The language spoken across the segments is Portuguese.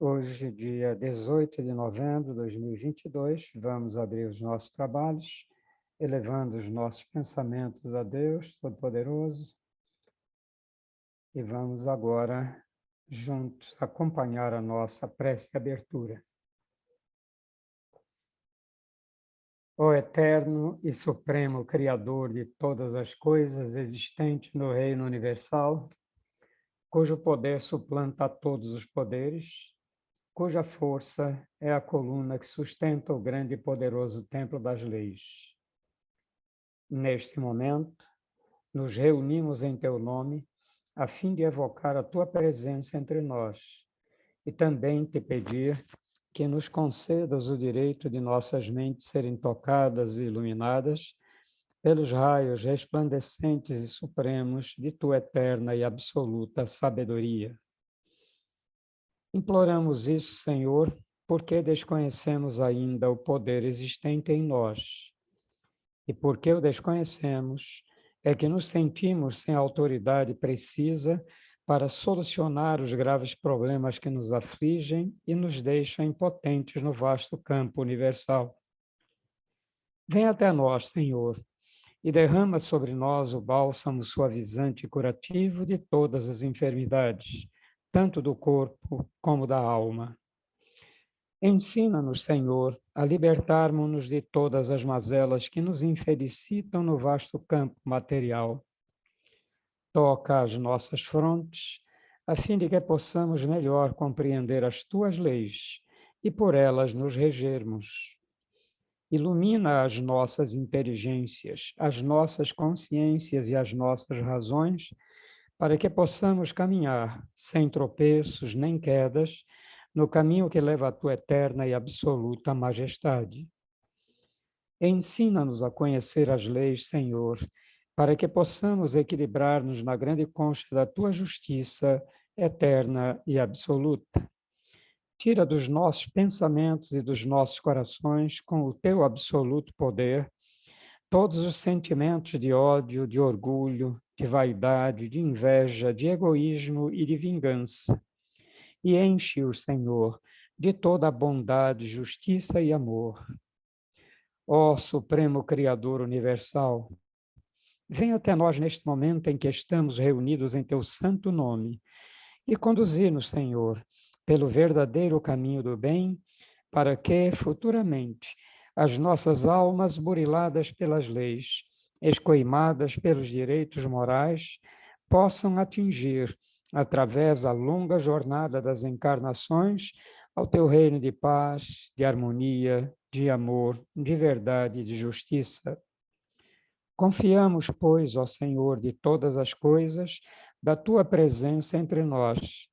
Hoje, dia 18 de novembro de 2022, vamos abrir os nossos trabalhos, elevando os nossos pensamentos a Deus Todo-Poderoso. E vamos agora, juntos, acompanhar a nossa prece de abertura. Ó Eterno e Supremo Criador de todas as coisas existentes no Reino Universal, cujo poder suplanta todos os poderes, cuja força é a coluna que sustenta o grande e poderoso templo das leis. Neste momento, nos reunimos em teu nome, a fim de evocar a tua presença entre nós, e também te pedir que nos concedas o direito de nossas mentes serem tocadas e iluminadas pelos raios resplandecentes e supremos de tua eterna e absoluta sabedoria. Imploramos isso, Senhor, porque desconhecemos ainda o poder existente em nós. E porque o desconhecemos, é que nos sentimos sem autoridade precisa para solucionar os graves problemas que nos afligem e nos deixam impotentes no vasto campo universal. Vem até nós, Senhor, e derrama sobre nós o bálsamo suavizante e curativo de todas as enfermidades, tanto do corpo como da alma. Ensina-nos, Senhor, a libertarmos-nos de todas as mazelas que nos infelicitam no vasto campo material. Toca as nossas frontes, a fim de que possamos melhor compreender as tuas leis e por elas nos regermos. Ilumina as nossas inteligências, as nossas consciências e as nossas razões, para que possamos caminhar sem tropeços nem quedas, no caminho que leva à tua eterna e absoluta majestade. Ensina-nos a conhecer as leis, Senhor, para que possamos equilibrar-nos na grande concha da tua justiça eterna e absoluta. Tira dos nossos pensamentos e dos nossos corações, com o teu absoluto poder, todos os sentimentos de ódio, de orgulho, de vaidade, de inveja, de egoísmo e de vingança. E enche-os, Senhor, de toda a bondade, justiça e amor. Ó Supremo Criador Universal, vem até nós neste momento em que estamos reunidos em teu santo nome e conduzir-nos, Senhor, pelo verdadeiro caminho do bem, para que, futuramente, as nossas almas buriladas pelas leis, escoimadas pelos direitos morais, possam atingir, através da longa jornada das encarnações, ao teu reino de paz, de harmonia, de amor, de verdade e de justiça. Confiamos, pois, ó Senhor de todas as coisas, da tua presença entre nós,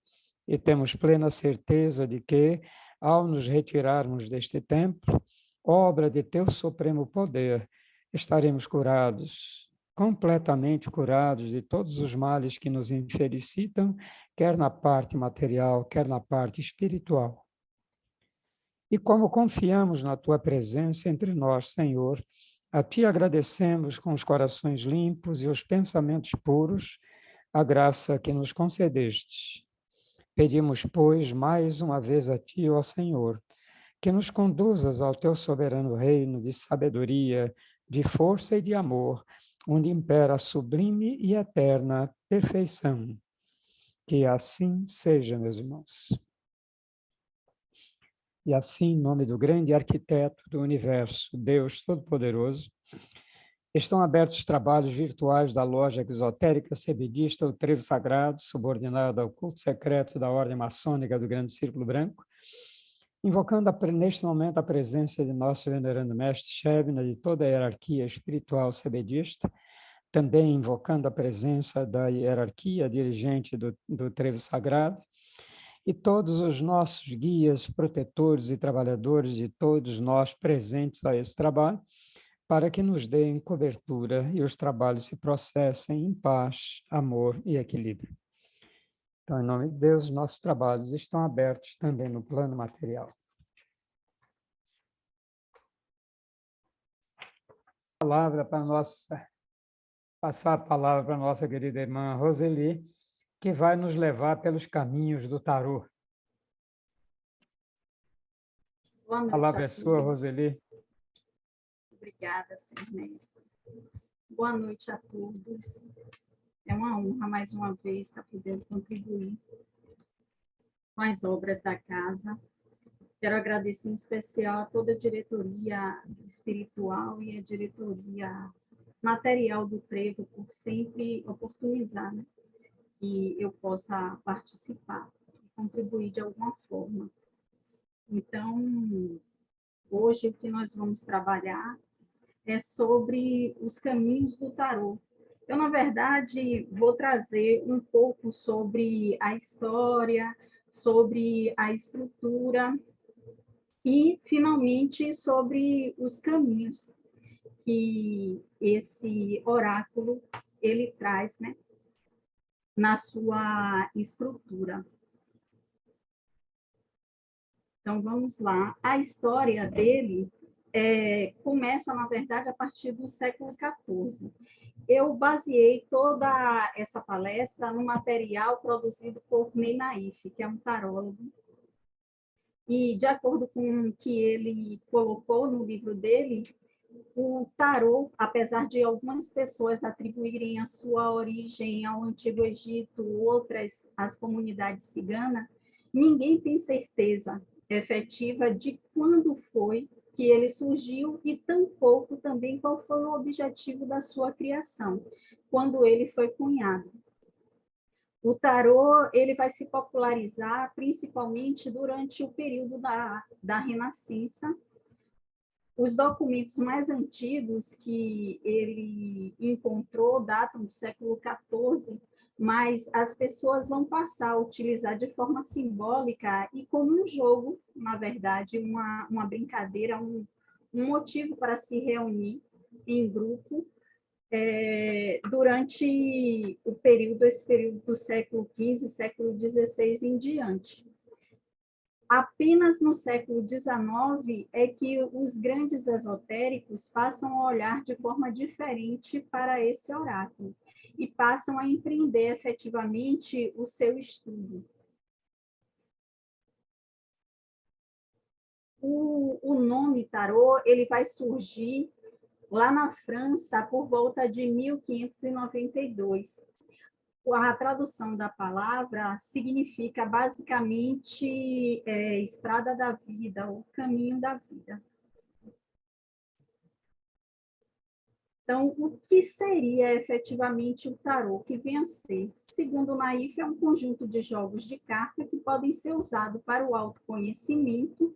e temos plena certeza de que, ao nos retirarmos deste templo, obra de teu supremo poder, estaremos curados, completamente curados de todos os males que nos infelicitam, quer na parte material, quer na parte espiritual. E como confiamos na tua presença entre nós, Senhor, a ti agradecemos com os corações limpos e os pensamentos puros a graça que nos concedestes. Pedimos, pois, mais uma vez a ti, ó Senhor, que nos conduzas ao teu soberano reino de sabedoria, de força e de amor, onde impera a sublime e eterna perfeição. Que assim seja, meus irmãos. E assim, em nome do grande arquiteto do universo, Deus Todo-Poderoso, estão abertos os trabalhos virtuais da loja exotérica sebedista, o Trevo Sagrado, subordinado ao culto secreto da Ordem Maçônica do Grande Círculo Branco, invocando neste momento a presença de nosso venerando mestre Shebna, de toda a hierarquia espiritual sebedista, também invocando a presença da hierarquia dirigente do Trevo Sagrado, e todos os nossos guias, protetores e trabalhadores de todos nós presentes a esse trabalho, para que nos deem cobertura e os trabalhos se processem em paz, amor e equilíbrio. Então, em nome de Deus, nossos trabalhos estão abertos também no plano material. Passar a palavra para a nossa querida irmã Roseli, que vai nos levar pelos caminhos do tarô. Boa A noite palavra a é sua, todos. Roseli. Obrigada, senhor mestre. Boa noite a todos. É uma honra, mais uma vez, estar podendo contribuir com as obras da casa. Quero agradecer em especial a toda a diretoria espiritual e a diretoria material do Trevo por sempre oportunizar, né, que eu possa participar e contribuir de alguma forma. Então, hoje o que nós vamos trabalhar é sobre os caminhos do tarô. Eu, na verdade, vou trazer um pouco sobre a história, sobre a estrutura e, finalmente, sobre os caminhos que esse oráculo ele traz, né, na sua estrutura. Então, vamos lá. A história dele começa, na verdade, a partir do século XIV. Eu baseei toda essa palestra no material produzido por Ney Naif, que é um tarólogo. E, de acordo com o que ele colocou no livro dele, o tarô, apesar de algumas pessoas atribuírem a sua origem ao Antigo Egito, outras às comunidades ciganas, ninguém tem certeza efetiva de quando foi que ele surgiu e tampouco também qual foi o objetivo da sua criação, quando ele foi cunhado. O tarô ele vai se popularizar principalmente durante o período da Renascença. Os documentos mais antigos que ele encontrou datam do século XIV, mas as pessoas vão passar a utilizar de forma simbólica e como um jogo, na verdade, uma brincadeira, um motivo para se reunir em grupo durante esse período do século XV, século XVI em diante. Apenas no século XIX é que os grandes esotéricos passam a olhar de forma diferente para esse oráculo e passam a empreender efetivamente o seu estudo. O nome tarô ele vai surgir lá na França por volta de 1592. A tradução da palavra significa basicamente estrada da vida, o caminho da vida. Então, o que seria efetivamente o tarô? Que vem a ser, segundo Naif, é um conjunto de jogos de carta que podem ser usados para o autoconhecimento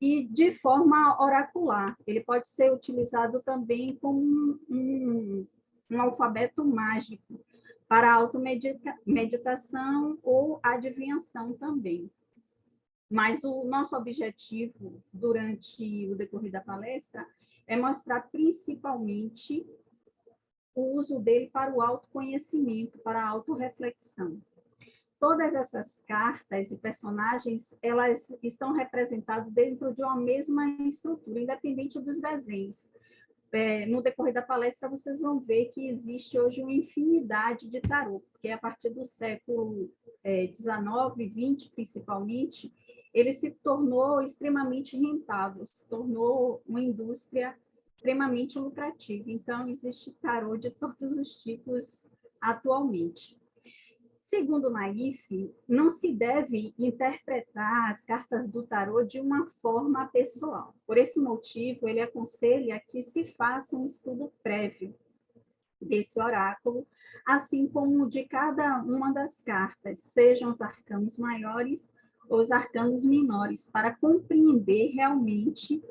e de forma oracular. Ele pode ser utilizado também como um alfabeto mágico para automeditação ou adivinhação também. Mas o nosso objetivo, durante o decorrer da palestra, é mostrar principalmente o uso dele para o autoconhecimento, para a autorreflexão. Todas essas cartas e personagens, elas estão representadas dentro de uma mesma estrutura, independente dos desenhos. No decorrer da palestra, vocês vão ver que existe hoje uma infinidade de tarô, porque a partir do século XIX, XX principalmente, ele se tornou extremamente rentável, se tornou uma indústria extremamente lucrativa. Então, existe tarô de todos os tipos atualmente. Segundo Naif, não se deve interpretar as cartas do tarô de uma forma pessoal. Por esse motivo, ele aconselha que se faça um estudo prévio desse oráculo, assim como de cada uma das cartas, sejam os arcanos maiores ou os arcanos menores, para compreender realmente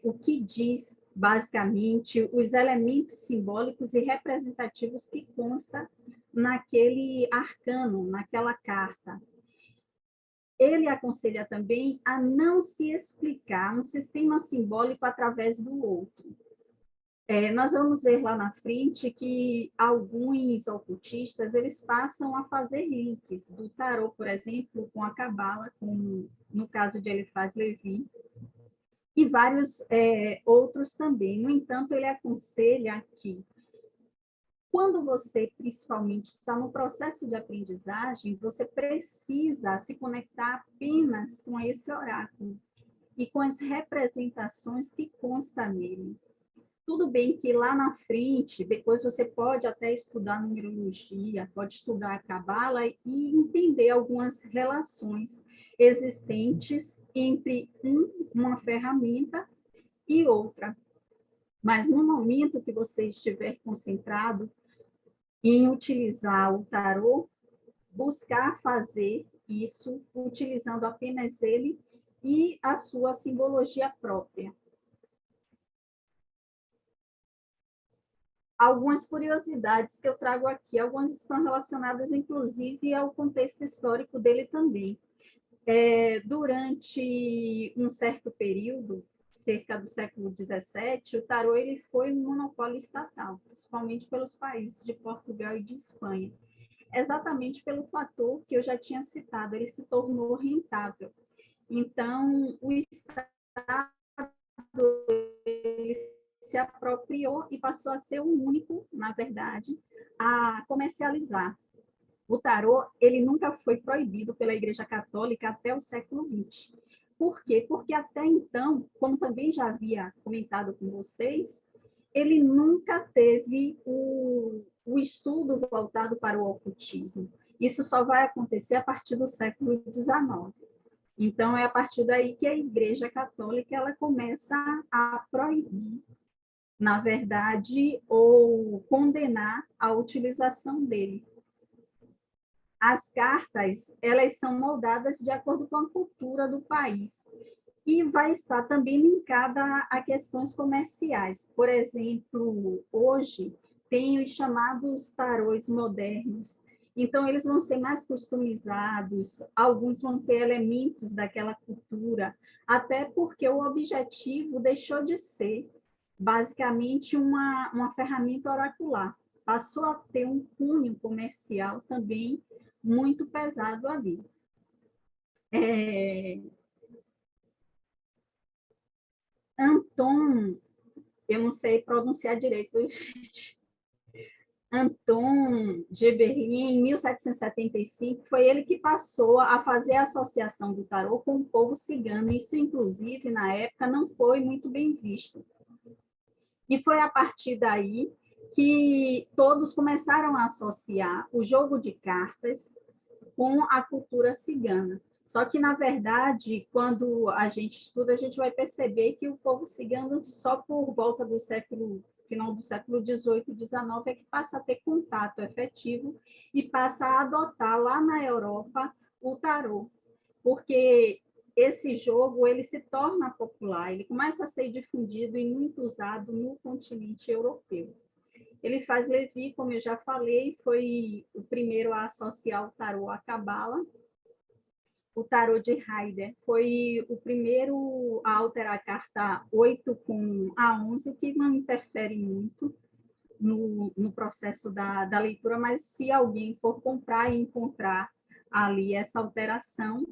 o que diz, basicamente, os elementos simbólicos e representativos que consta naquele arcano, naquela carta. Ele aconselha também a não se explicar um sistema simbólico através do outro. Nós vamos ver lá na frente que alguns ocultistas, eles passam a fazer links do tarô, por exemplo, com a cabala, como no caso de Eliphaz Levi, e vários outros também. No entanto, ele aconselha que Quando você, principalmente, está no processo de aprendizagem, você precisa se conectar apenas com esse oráculo e com as representações que constam nele. Tudo bem que lá na frente, depois você pode até estudar numerologia, pode estudar a cabala e entender algumas relações existentes entre uma ferramenta e outra. Mas no momento que você estiver concentrado em utilizar o tarô, buscar fazer isso utilizando apenas ele e a sua simbologia própria. Algumas curiosidades que eu trago aqui, algumas estão relacionadas, inclusive, ao contexto histórico dele também. Durante um certo período, cerca do século XVII, o tarô ele foi um monopólio estatal, principalmente pelos países de Portugal e de Espanha. Exatamente pelo fator que eu já tinha citado, ele se tornou rentável. Então, o Estado ele se apropriou e passou a ser o único, na verdade, a comercializar. O tarô, ele nunca foi proibido pela Igreja Católica até o século XX. Por quê? Porque até então, como também já havia comentado com vocês, ele nunca teve o estudo voltado para o ocultismo. Isso só vai acontecer a partir do século XIX. Então, é a partir daí que a Igreja Católica ela começa a proibir, na verdade, ou condenar a utilização dele. As cartas, elas são moldadas de acordo com a cultura do país e vai estar também linkada a questões comerciais. Por exemplo, hoje tem os chamados tarôs modernos. Então, eles vão ser mais customizados, alguns vão ter elementos daquela cultura, até porque o objetivo deixou de ser basicamente uma ferramenta oracular. Passou a ter um cunho comercial também muito pesado ali. Anton, eu não sei pronunciar direito, Anton de Berlim, em 1775, foi ele que passou a fazer a associação do tarô com o povo cigano. Isso, inclusive, na época, não foi muito bem visto. E foi a partir daí que todos começaram a associar o jogo de cartas com a cultura cigana. Só que, na verdade, quando a gente estuda, a gente vai perceber que o povo cigano, só por volta do final do século XVIII e XIX, é que passa a ter contato efetivo e passa a adotar lá na Europa o tarô. Porque esse jogo ele se torna popular, ele começa a ser difundido e muito usado no continente europeu. Ele faz Levi, como eu já falei, foi o primeiro a associar o tarô à cabala. O tarô de Rider foi o primeiro a alterar a carta 8 com a 11, que não interfere muito no processo da leitura, mas se alguém for comprar e encontrar ali essa alteração,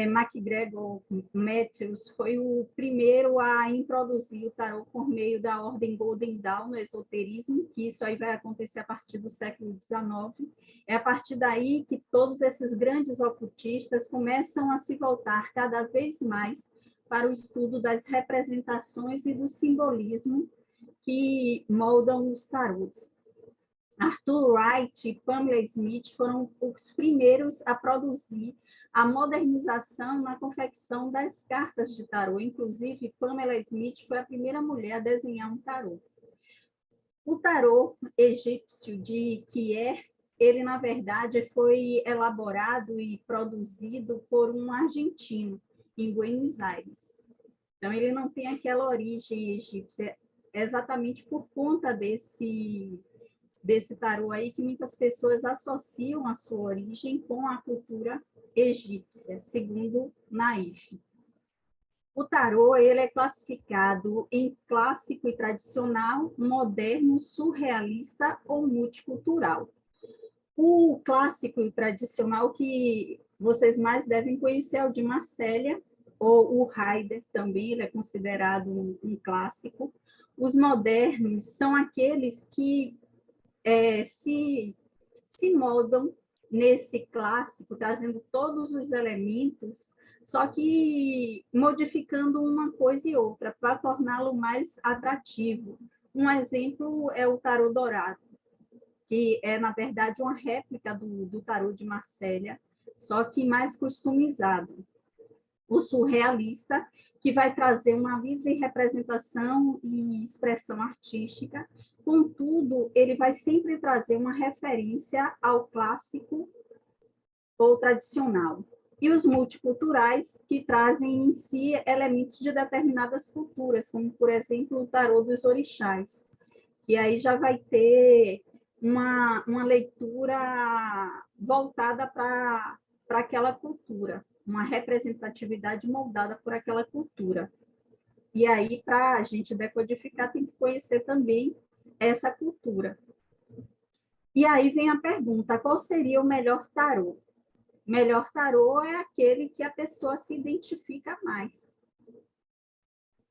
MacGregor Matthews foi o primeiro a introduzir o tarô por meio da ordem Golden Dawn no esoterismo, que isso aí vai acontecer a partir do século XIX. É a partir daí que todos esses grandes ocultistas começam a se voltar cada vez mais para o estudo das representações e do simbolismo que moldam os tarôs. Arthur Wright e Pamela Smith foram os primeiros a produzir a modernização na confecção das cartas de tarô. Inclusive, Pamela Smith foi a primeira mulher a desenhar um tarô. O tarô egípcio de Kier, ele, na verdade, foi elaborado e produzido por um argentino, em Buenos Aires. Então, ele não tem aquela origem egípcia, exatamente por conta desse tarô aí que muitas pessoas associam a sua origem com a cultura egípcia, segundo Naif. O tarô ele é classificado em clássico e tradicional, moderno, surrealista ou multicultural. O clássico e tradicional que vocês mais devem conhecer é o de Marsella, ou o Rider também, ele é considerado um clássico. Os modernos são aqueles que se moldam nesse clássico, trazendo todos os elementos, só que modificando uma coisa e outra, para torná-lo mais atrativo. Um exemplo é o tarô dourado, que é, na verdade, uma réplica do tarô de Marsella, só que mais customizado. O surrealista, que vai trazer uma livre representação e expressão artística, contudo, ele vai sempre trazer uma referência ao clássico ou tradicional. E os multiculturais, que trazem em si elementos de determinadas culturas, como, por exemplo, o tarô dos orixás, que aí já vai ter uma leitura voltada para aquela cultura, uma representatividade moldada por aquela cultura. E aí, para a gente decodificar, tem que conhecer também essa cultura. E aí vem a pergunta, qual seria o melhor tarô? O melhor tarô é aquele que a pessoa se identifica mais.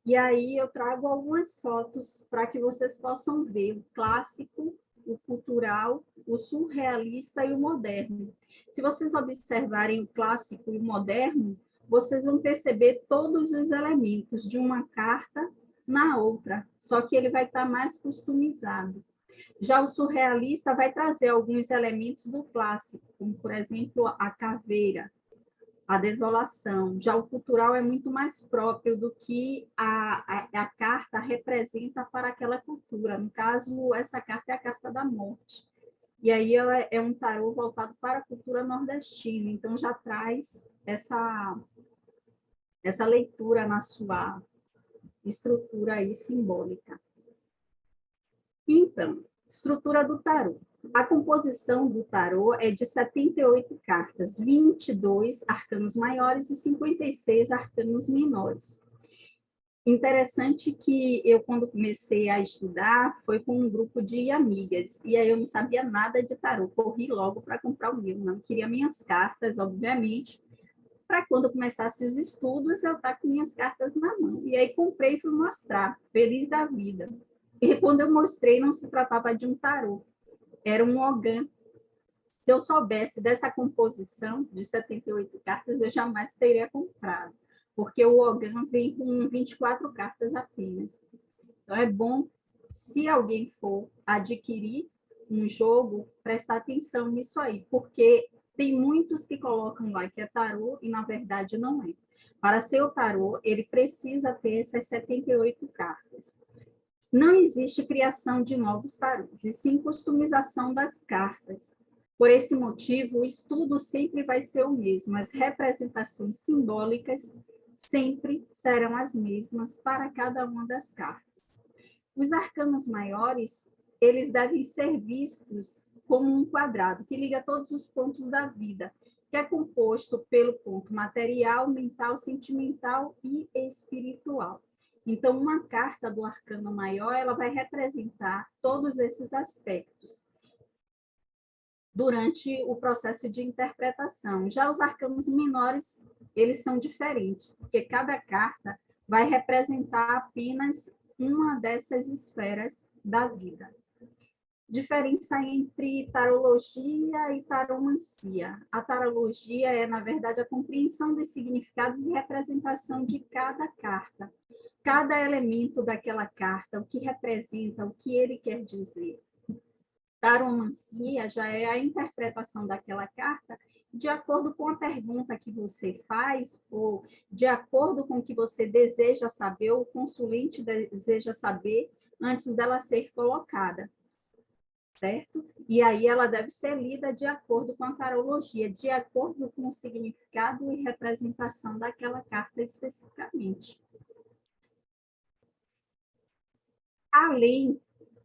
E aí eu trago algumas fotos para que vocês possam ver o clássico, o cultural, o surrealista e o moderno. Se vocês observarem o clássico e o moderno, vocês vão perceber todos os elementos de uma carta na outra, só que ele vai estar mais customizado. Já o surrealista vai trazer alguns elementos do clássico, como, por exemplo, a caveira, a desolação. Já o cultural é muito mais próprio do que a carta representa para aquela cultura. No caso, essa carta é a carta da morte. E aí é um tarô voltado para a cultura nordestina, então já traz essa leitura na sua estrutura aí simbólica. Então, estrutura do tarô. A composição do tarô é de 78 cartas, 22 arcanos maiores e 56 arcanos menores. Interessante que eu, quando comecei a estudar, foi com um grupo de amigas, e aí eu não sabia nada de tarô, corri logo para comprar o meu, não queria minhas cartas, obviamente, para quando começasse os estudos, eu estar com minhas cartas na mão. E aí comprei e fui mostrar, feliz da vida. E quando eu mostrei, não se tratava de um tarô, era um ogã. Se eu soubesse dessa composição de 78 cartas, eu jamais teria comprado, porque o ogã vem com 24 cartas apenas. Então, é bom, se alguém for adquirir um jogo, prestar atenção nisso aí, porque tem muitos que colocam lá que é tarô e, na verdade, não é. Para ser o tarô, ele precisa ter essas 78 cartas. Não existe criação de novos tarôs, e sim customização das cartas. Por esse motivo, o estudo sempre vai ser o mesmo, as representações simbólicas sempre serão as mesmas para cada uma das cartas. Os arcanos maiores, eles devem ser vistos como um quadrado que liga todos os pontos da vida, que é composto pelo ponto material, mental, sentimental e espiritual. Então, uma carta do arcano maior, ela vai representar todos esses aspectos durante o processo de interpretação. Já os arcanos menores, eles são diferentes, porque cada carta vai representar apenas uma dessas esferas da vida. Diferença entre tarologia e taromancia. A tarologia é, na verdade, a compreensão dos significados e representação de cada carta. Cada elemento daquela carta, o que representa, o que ele quer dizer. Taromancia já é a interpretação daquela carta de acordo com a pergunta que você faz, ou de acordo com o que você deseja saber, ou o consulente deseja saber antes dela ser colocada, certo? E aí ela deve ser lida de acordo com a tarologia, de acordo com o significado e representação daquela carta especificamente. Além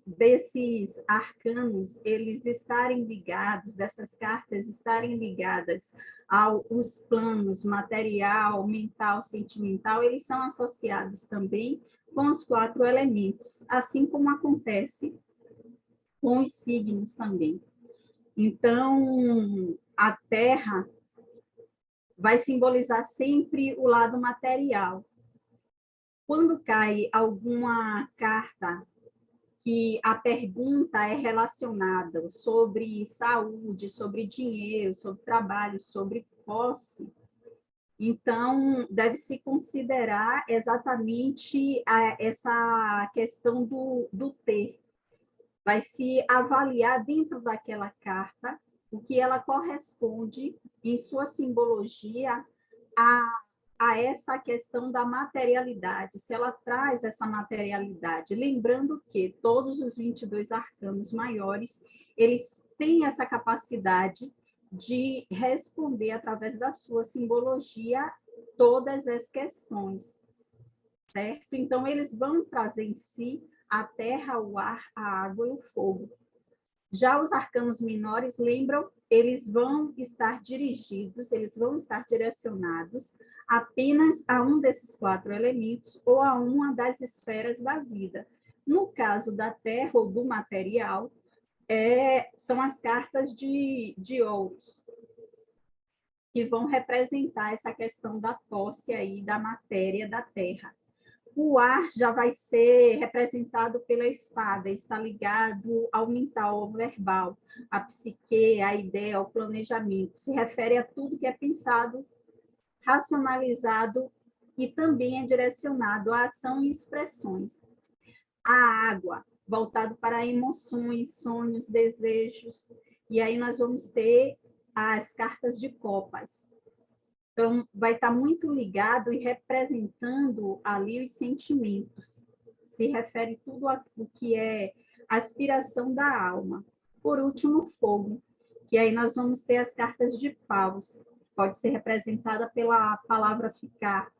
desses arcanos, eles estarem ligados, dessas cartas estarem ligadas aos planos material, mental, sentimental, eles são associados também com os 4 elementos, assim como acontece com os signos também. Então, a Terra vai simbolizar sempre o lado material. Quando cai alguma carta que a pergunta é relacionada sobre saúde, sobre dinheiro, sobre trabalho, sobre posse, então deve-se considerar exatamente essa questão do ter. Vai se avaliar dentro daquela carta o que ela corresponde em sua simbologia a essa questão da materialidade, se ela traz essa materialidade. Lembrando que todos os 22 arcanos maiores, eles têm essa capacidade de responder, através da sua simbologia, todas as questões, certo? Então, eles vão trazer em si a terra, o ar, a água e o fogo. Já os arcanos menores, lembram, eles vão estar dirigidos, eles vão estar direcionados apenas a um desses 4 elementos ou a uma das esferas da vida. No caso da terra ou do material, são as cartas de ouros, que vão representar essa questão da posse aí, da matéria da terra. O ar já vai ser representado pela espada, está ligado ao mental, ao verbal, à psique, à ideia, ao planejamento. Se refere a tudo que é pensado, racionalizado e também é direcionado à ação e expressões. A água, voltado para emoções, sonhos, desejos. E aí nós vamos ter as cartas de copas. Então, vai estar muito ligado e representando ali os sentimentos. Se refere tudo ao que é aspiração da alma. Por último, fogo, que aí nós vamos ter as cartas de paus. Pode ser representada pela palavra ficar.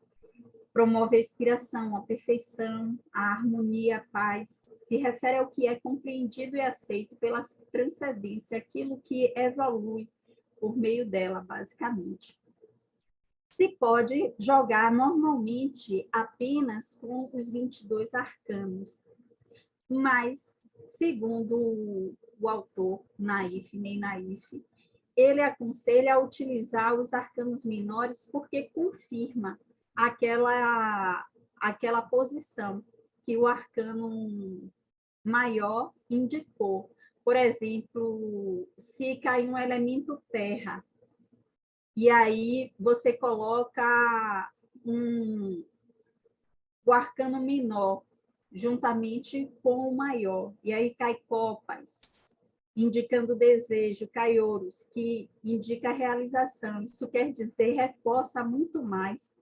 Promove a inspiração, a perfeição, a harmonia, a paz. Se refere ao que é compreendido e aceito pela transcendência, aquilo que evolui por meio dela, basicamente. Se pode jogar normalmente apenas com os 22 arcanos, mas, segundo o autor Naif, Ney Naif, ele aconselha a utilizar os arcanos menores porque confirma aquela posição que o arcano maior indicou. Por exemplo, se cair um elemento terra, e aí você coloca o arcano menor juntamente com o maior, e aí cai copas, indicando desejo, cai ouros, que indica realização. Isso quer dizer, reforça muito mais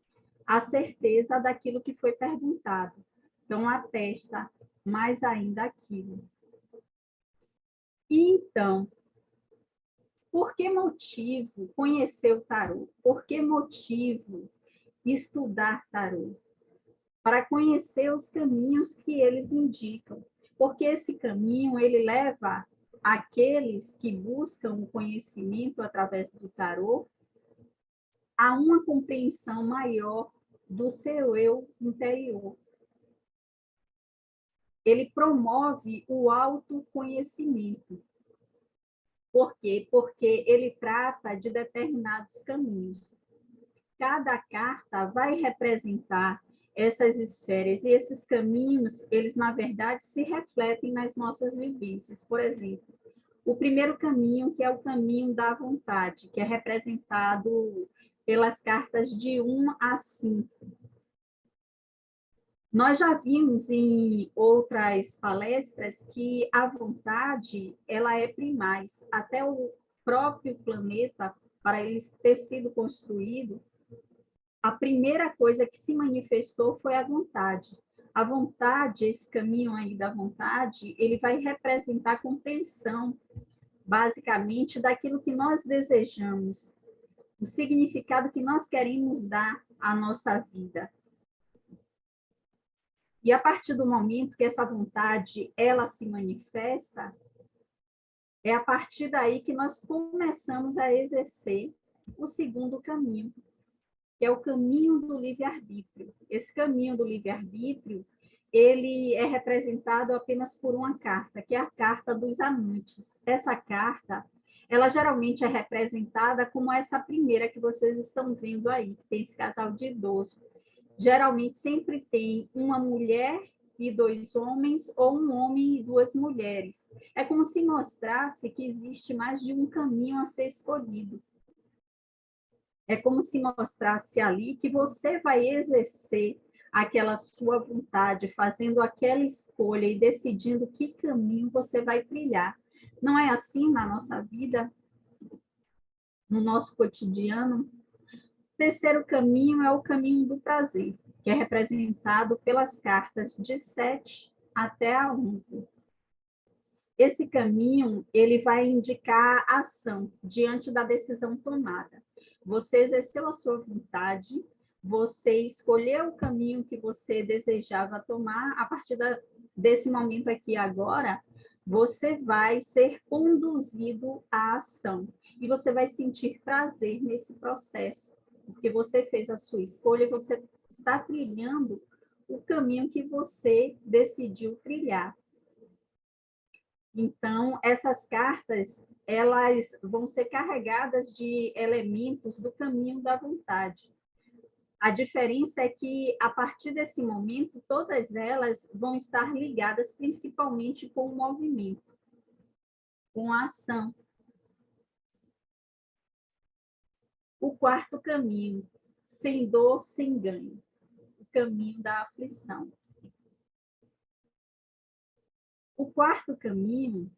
a certeza daquilo que foi perguntado. Então, atesta mais ainda aquilo. E então, por que motivo conhecer o tarô? Por que motivo estudar tarô? Para conhecer os caminhos que eles indicam. Porque esse caminho, ele leva aqueles que buscam o conhecimento através do tarô a uma compreensão maior do seu eu interior. Ele promove o autoconhecimento. Por quê? Porque ele trata de determinados caminhos. Cada carta vai representar essas esferas, e esses caminhos, eles, na verdade, se refletem nas nossas vivências. Por exemplo, o primeiro caminho, que é o caminho da vontade, que é representado pelas cartas de 1 a 5. Nós já vimos em outras palestras que a vontade, ela é primaz. Até o próprio planeta, para ele ter sido construído, a primeira coisa que se manifestou foi a vontade. A vontade, esse caminho aí da vontade, ele vai representar a compreensão, basicamente, daquilo que nós desejamos, o significado que nós queremos dar à nossa vida. E a partir do momento que essa vontade, ela se manifesta, é a partir daí que nós começamos a exercer o segundo caminho, que é o caminho do livre-arbítrio. Esse caminho do livre-arbítrio, ele é representado apenas por uma carta, que é a carta dos amantes. Essa carta, ela geralmente é representada como essa primeira que vocês estão vendo aí, que tem esse casal de idoso. Geralmente sempre tem uma mulher e 2 homens, ou um homem e 2 mulheres. É como se mostrasse que existe mais de um caminho a ser escolhido. É como se mostrasse ali que você vai exercer aquela sua vontade, fazendo aquela escolha e decidindo que caminho você vai trilhar. Não é assim na nossa vida, no nosso cotidiano? O terceiro caminho é o caminho do prazer, que é representado pelas cartas de 7 até a 11. Esse caminho, ele vai indicar a ação diante da decisão tomada. Você exerceu a sua vontade, você escolheu o caminho que você desejava tomar, a partir desse momento aqui agora, você vai ser conduzido à ação e você vai sentir prazer nesse processo, porque você fez a sua escolha e você está trilhando o caminho que você decidiu trilhar. Então, essas cartas, elas vão ser carregadas de elementos do caminho da vontade. A diferença é que, a partir desse momento, todas elas vão estar ligadas principalmente com o movimento, com a ação. O quarto caminho, sem dor, sem ganho, o caminho da aflição. O quarto caminho,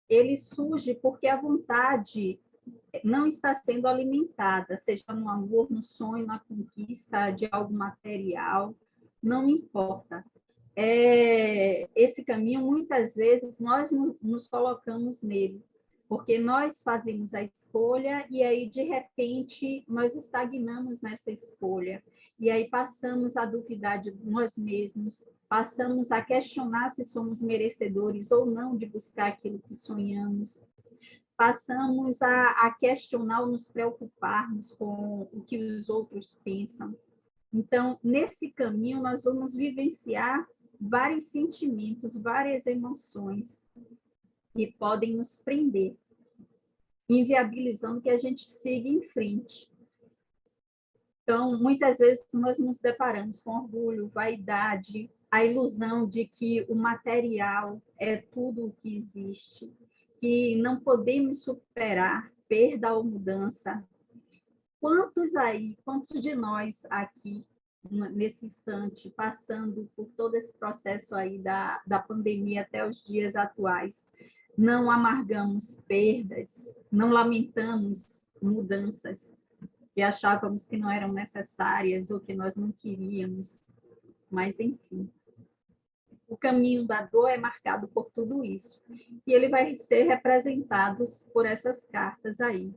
ele surge porque a vontade não está sendo alimentada, seja no amor, no sonho, na conquista de algo material, não importa. Esse caminho, muitas vezes, nós nos colocamos nele, porque nós fazemos a escolha e aí, de repente, nós estagnamos nessa escolha. E aí passamos a duvidar de nós mesmos, passamos a questionar se somos merecedores ou não de buscar aquilo que sonhamos, passamos a questionar ou nos preocuparmos com o que os outros pensam. Então, nesse caminho, nós vamos vivenciar vários sentimentos, várias emoções que podem nos prender, inviabilizando que a gente siga em frente. Então, muitas vezes nós nos deparamos com orgulho, vaidade, a ilusão de que o material é tudo o que existe, que não podemos superar perda ou mudança. Quantos de nós aqui, nesse instante, passando por todo esse processo aí da pandemia até os dias atuais, não amargamos perdas, não lamentamos mudanças que achávamos que não eram necessárias ou que nós não queríamos, mas enfim. O caminho da dor é marcado por tudo isso. E ele vai ser representado por essas cartas aí.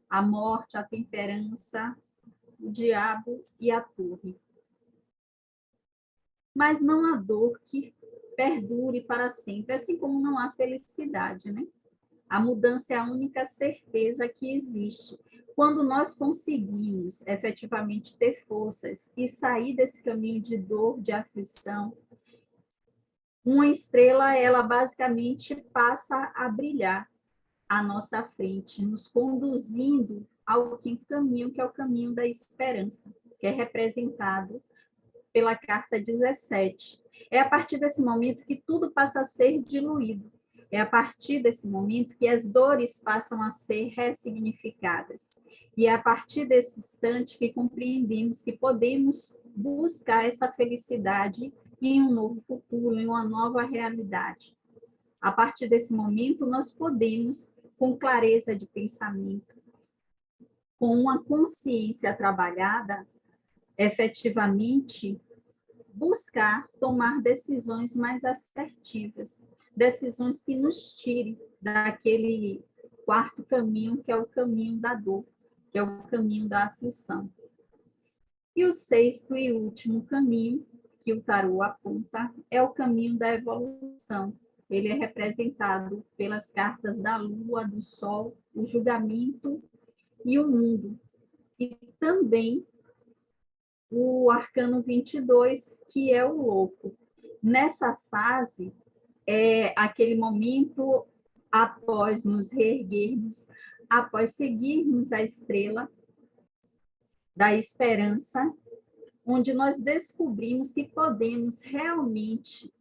A morte, a temperança, o diabo e a torre. Mas não há dor que perdure para sempre, assim como não há felicidade, né? A mudança é a única certeza que existe. Quando nós conseguimos efetivamente ter forças e sair desse caminho de dor, de aflição, uma estrela, ela basicamente passa a brilhar à nossa frente, nos conduzindo ao quinto caminho, que é o caminho da esperança, que é representado pela carta 17. É a partir desse momento que tudo passa a ser diluído. É a partir desse momento que as dores passam a ser ressignificadas. E é a partir desse instante que compreendemos que podemos buscar essa felicidade em um novo futuro, em uma nova realidade. A partir desse momento, nós podemos, com clareza de pensamento, com uma consciência trabalhada, efetivamente, buscar tomar decisões mais assertivas, decisões que nos tirem daquele quarto caminho, que é o caminho da dor, que é o caminho da aflição. E o sexto e último caminho, que o tarô aponta, é o caminho da evolução. Ele é representado pelas cartas da Lua, do Sol, o julgamento e o mundo. E também o arcano 22, que é o louco. Nessa fase, é aquele momento após nos reerguermos, após seguirmos a estrela da esperança, onde nós descobrimos que podemos realmente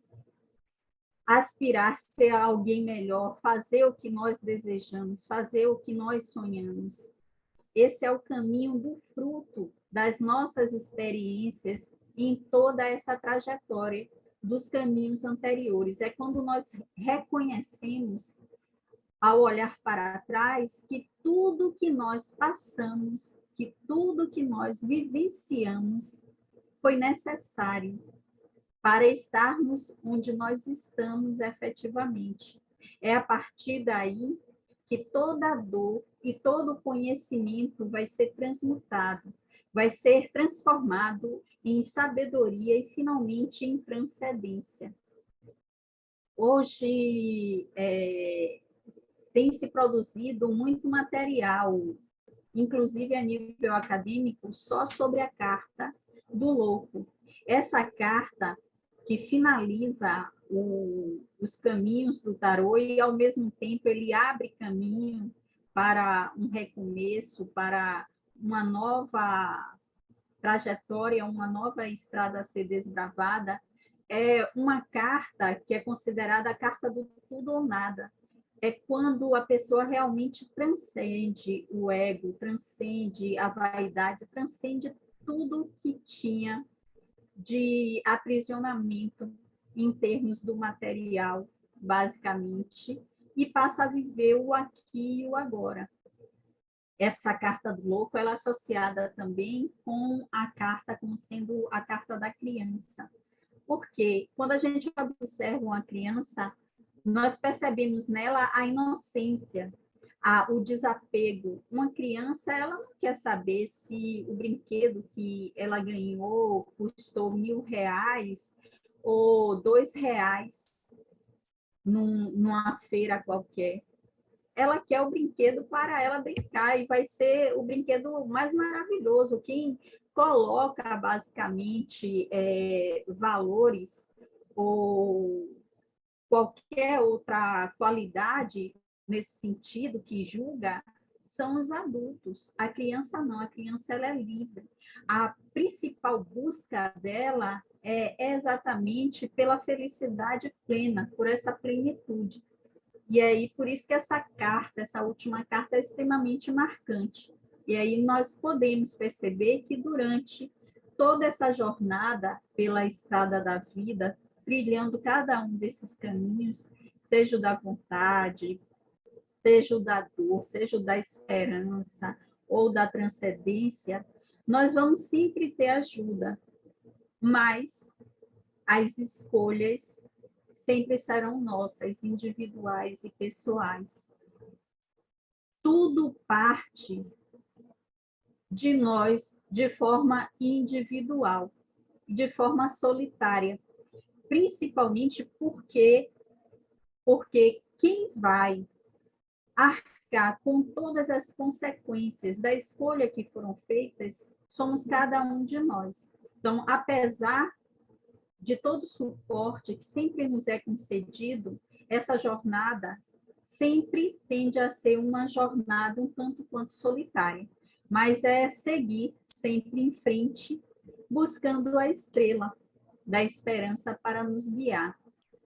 aspirar a ser alguém melhor, fazer o que nós desejamos, fazer o que nós sonhamos. Esse é o caminho do fruto das nossas experiências em toda essa trajetória dos caminhos anteriores. É quando nós reconhecemos, ao olhar para trás, que tudo que nós passamos, que tudo que nós vivenciamos foi necessário para estarmos onde nós estamos efetivamente. É a partir daí que toda dor e todo conhecimento vai ser transmutado, vai ser transformado em sabedoria e, finalmente, em transcendência. Hoje, tem se produzido muito material, inclusive a nível acadêmico, só sobre a carta do louco. Essa carta que finaliza os caminhos do tarô e, ao mesmo tempo, ele abre caminho para um recomeço, para uma nova trajetória, uma nova estrada a ser desbravada. É uma carta que é considerada a carta do tudo ou nada. É quando a pessoa realmente transcende o ego, transcende a vaidade, transcende tudo que tinha de aprisionamento em termos do material, basicamente, e passa a viver o aqui e o agora. Essa carta do louco, ela é associada também com a carta como sendo a carta da criança. Porque quando a gente observa uma criança, nós percebemos nela a inocência, o desapego. Uma criança, ela não quer saber se o brinquedo que ela ganhou custou R$ 1.000 ou R$ 2 numa feira qualquer. Ela quer o brinquedo para ela brincar e vai ser o brinquedo mais maravilhoso. Quem coloca, basicamente, valores ou qualquer outra qualidade nesse sentido que julga são os adultos. A criança não, a criança ela é livre. A principal busca dela é exatamente pela felicidade plena, por essa plenitude. E aí, por isso que essa carta, essa última carta, é extremamente marcante. E aí nós podemos perceber que durante toda essa jornada pela estrada da vida, trilhando cada um desses caminhos, seja o da vontade, seja o da dor, seja o da esperança ou da transcendência, nós vamos sempre ter ajuda, mas as escolhas sempre serão nossas, individuais e pessoais. Tudo parte de nós de forma individual, de forma solitária, principalmente porque quem vai arcar com todas as consequências da escolha que foram feitas somos cada um de nós. Então, apesar de todo o suporte que sempre nos é concedido, essa jornada sempre tende a ser uma jornada um tanto quanto solitária, mas é seguir sempre em frente, buscando a estrela da esperança para nos guiar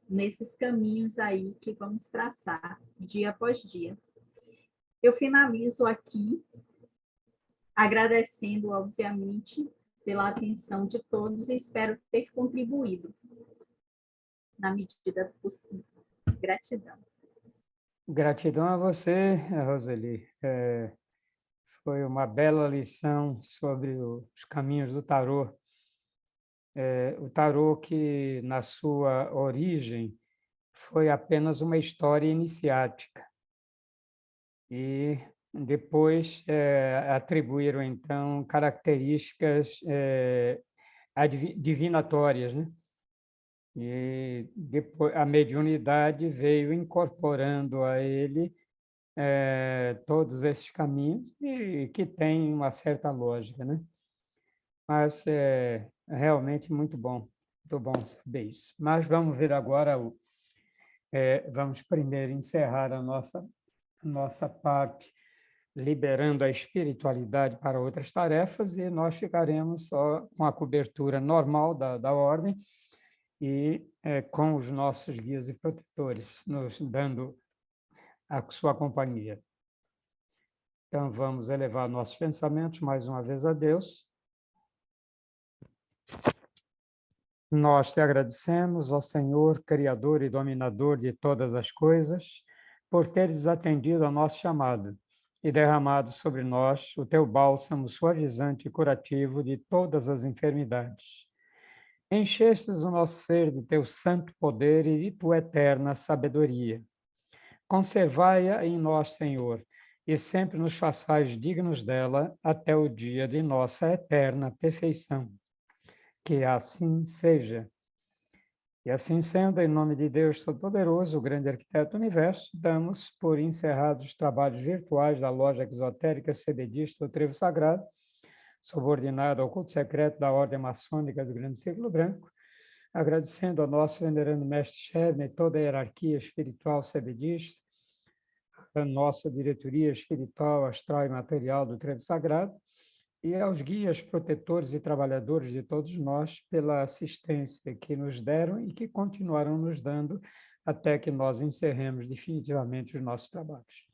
nesses caminhos aí que vamos traçar dia após dia. Eu finalizo aqui agradecendo, obviamente, pela atenção de todos e espero ter contribuído na medida do possível. Gratidão. Gratidão a você, Roseli. Foi uma bela lição sobre os caminhos do tarô. O tarô que, na sua origem, foi apenas uma história iniciática. E depois atribuíram, então, características divinatórias, né? E depois a mediunidade veio incorporando a ele todos esses caminhos e que tem uma certa lógica, né? Mas é realmente muito bom saber isso. Mas vamos ver agora, vamos primeiro encerrar a nossa parte liberando a espiritualidade para outras tarefas, e nós ficaremos só com a cobertura normal da ordem e com os nossos guias e protetores, nos dando a sua companhia. Então, vamos elevar nossos pensamentos mais uma vez a Deus. Nós te agradecemos, ó Senhor, Criador e Dominador de todas as coisas, por teres atendido ao nosso chamado e derramado sobre nós o teu bálsamo suavizante e curativo de todas as enfermidades. Enchestes o nosso ser de teu santo poder e de tua eterna sabedoria. Conservai-a em nós, Senhor, e sempre nos façais dignos dela até o dia de nossa eterna perfeição. Que assim seja. E assim sendo, em nome de Deus Todo-Poderoso, o grande arquiteto do universo, damos por encerrados os trabalhos virtuais da loja exotérica CBDista do Trevo Sagrado, subordinado ao culto secreto da Ordem Maçônica do Grande Círculo Branco, agradecendo ao nosso venerando Mestre Sherman e toda a hierarquia espiritual CBDista, a nossa diretoria espiritual, astral e material do Trevo Sagrado, e aos guias, protetores e trabalhadores de todos nós pela assistência que nos deram e que continuarão nos dando até que nós encerremos definitivamente os nossos trabalhos.